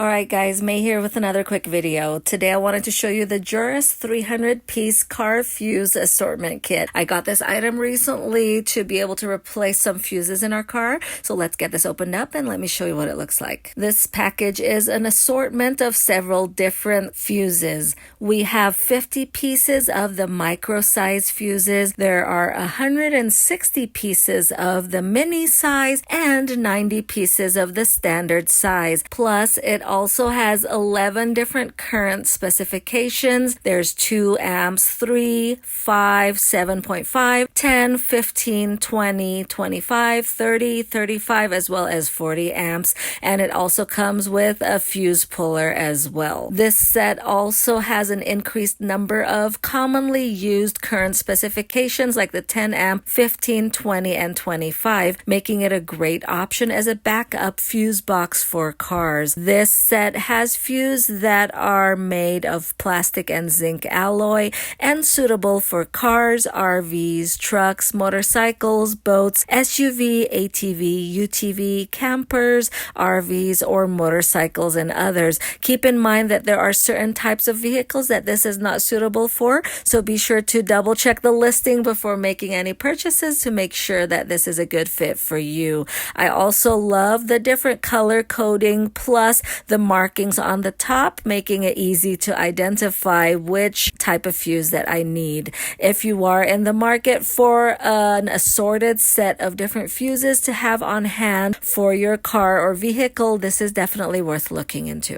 Alright guys, May here with another quick video. Today I wanted to show you the JOREST 300-piece car fuse assortment kit. I got this item recently to be able to replace some fuses in our car. So let's get this opened up and let me show you what it looks like. This package is an assortment of several different fuses. We have 50 pieces of the micro size fuses. There are 160 pieces of the mini size and 90 pieces of the standard size. Plus it also has 11 different current specifications. There's 2 amps, 3, 5, 7.5, 10, 15, 20, 25, 30, 35, as well as 40 amps. And it also comes with a fuse puller as well. This set also has an increased number of commonly used current specifications like the 10 amp, 15, 20, and 25, making it a great option as a backup fuse box for cars. This set has fuses that are made of plastic and zinc alloy and suitable for cars, RVs, trucks, motorcycles, boats, SUV, ATV, UTV, campers, RVs, or motorcycles and others. Keep in mind that there are certain types of vehicles that this is not suitable for, so be sure to double check the listing before making any purchases to make sure that this is a good fit for you. I also love the different color coding plus the markings on the top, making it easy to identify which type of fuse that I need. If you are in the market for an assorted set of different fuses to have on hand for your car or vehicle, this is definitely worth looking into.